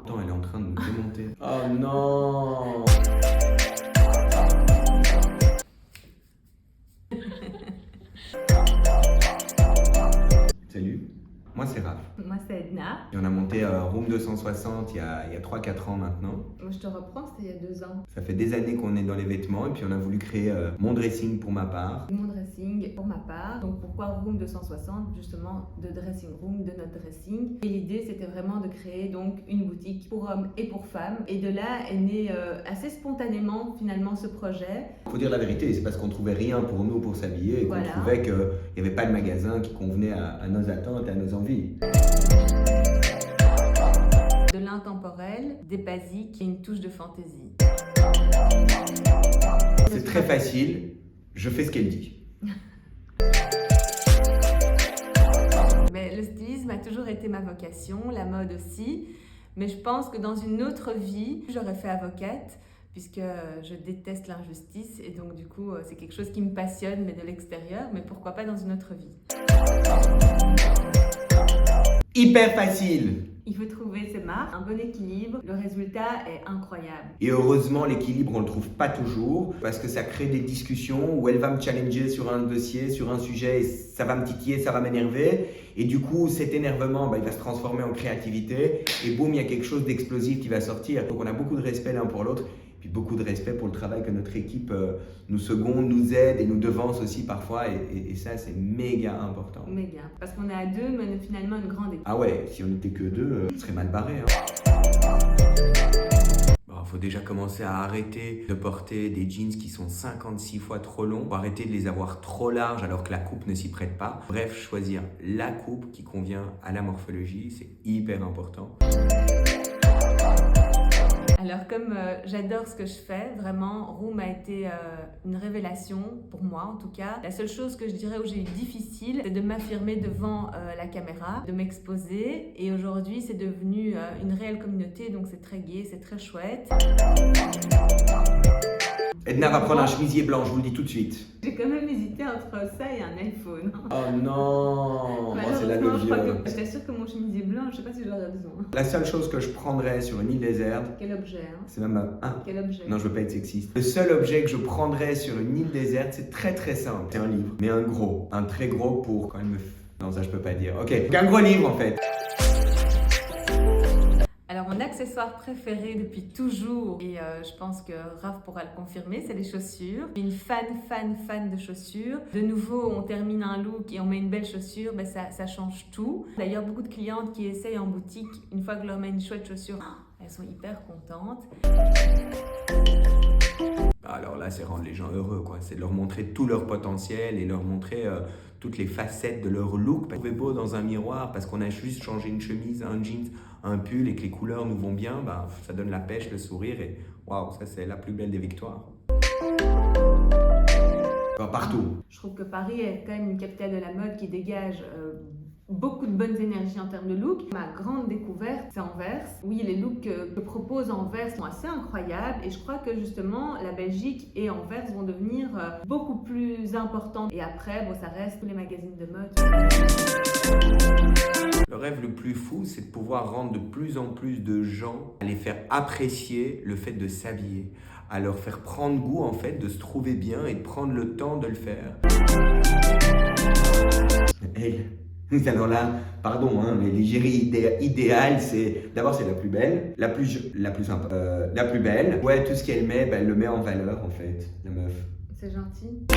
Attends, elle est en train de me démonter. Oh non. Salut, moi c'est Raph. Moi, c'est Edna. Et on a monté Room 260 il y a 3-4 ans maintenant. Moi, je te reprends, c'était il y a 2 ans. Ça fait des années qu'on est dans les vêtements et puis on a voulu créer mon dressing pour ma part. Mon dressing pour ma part. Donc, pourquoi Room 260? Justement, de dressing room, de notre dressing. Et l'idée, c'était vraiment de créer donc une boutique pour hommes et pour femmes. Et de là est né assez spontanément, finalement, ce projet. Faut dire la vérité, c'est parce qu'on trouvait rien pour nous pour s'habiller et qu'on Voilà. trouvait qu'il n'y avait pas de magasin qui convenait à nos attentes et à nos envies. De l'intemporel, des basiques et une touche de fantaisie. C'est très facile, je fais ce qu'elle dit. Mais le stylisme a toujours été ma vocation, la mode aussi. Mais je pense que dans une autre vie, j'aurais fait avocate, puisque je déteste l'injustice. Et donc, du coup, c'est quelque chose qui me passionne, mais de l'extérieur. Mais pourquoi pas dans une autre vie? Hyper facile! Il faut trouver ses marques, un bon équilibre. Le résultat est incroyable. Et heureusement, l'équilibre, on le trouve pas toujours parce que ça crée des discussions où elle va me challenger sur un dossier, sur un sujet, et ça va me titiller, ça va m'énerver. Et du coup, cet énervement, il va se transformer en créativité et boum, il y a quelque chose d'explosif qui va sortir. Donc on a beaucoup de respect l'un pour l'autre. Puis beaucoup de respect pour le travail que notre équipe nous seconde, nous aide et nous devance aussi parfois. Et ça, c'est méga important. Méga. Parce qu'on est à deux, mais on est finalement une grande équipe. Ah ouais, si on n'était que deux, on serait mal barré. Il faut déjà commencer à arrêter de porter des jeans qui sont 56 fois trop longs. Faut arrêter de les avoir trop larges alors que la coupe ne s'y prête pas. Bref, choisir la coupe qui convient à la morphologie, c'est hyper important. Alors comme j'adore ce que je fais, vraiment, Room a été une révélation pour moi en tout cas. La seule chose que je dirais où j'ai eu difficile, c'est de m'affirmer devant la caméra, de m'exposer. Et aujourd'hui, c'est devenu une réelle communauté, donc c'est très gai, c'est très chouette. Edna va prendre un chemisier blanc, je vous le dis tout de suite. J'ai quand même hésité entre ça et un iPhone. Oh non, c'est la Malheureusement, je crois vieux. que j'étais sûre que mon chemisier blanc, je sais pas si j'aurais besoin. La seule chose que je prendrais sur une île déserte, Quel objet, hein? c'est même un. Quel objet? Non, je veux pas être sexiste. Le seul objet que je prendrais sur une île déserte, c'est très très simple. C'est un livre, mais un gros. Un très gros pour quand elle me... Non, ça je peux pas dire. Ok, un gros livre en fait. Alors mon accessoire préféré depuis toujours, et je pense que Raph pourra le confirmer, c'est les chaussures. Je suis une fan de chaussures. De nouveau, on termine un look et on met une belle chaussure, ça change tout. D'ailleurs, beaucoup de clientes qui essayent en boutique, une fois que je leur mets une chouette chaussure, elles sont hyper contentes. Alors là, c'est rendre les gens heureux, quoi. C'est de leur montrer tout leur potentiel et leur montrer toutes les facettes de leur look. Trouver beau dans un miroir parce qu'on a juste changé une chemise, un jeans, un pull et que les couleurs nous vont bien, ça donne la pêche, le sourire et waouh, ça c'est la plus belle des victoires. Partout. Je trouve que Paris est quand même une capitale de la mode qui dégage beaucoup de bonnes énergies en termes de look. Ma grande découverte, c'est Anvers. Oui, les looks que propose Anvers sont assez incroyables et je crois que justement la Belgique et Anvers vont devenir beaucoup plus importants. Et après, ça reste tous les magazines de mode. Le rêve le plus fou, c'est de pouvoir rendre de plus en plus de gens à les faire apprécier le fait de s'habiller, à leur faire prendre goût en fait de se trouver bien et de prendre le temps de le faire. Hey. Alors là, pardon, mais l'égérie idéale, c'est d'abord c'est la plus belle, la plus belle. Ouais, tout ce qu'elle met, elle le met en valeur en fait, la meuf. C'est gentil.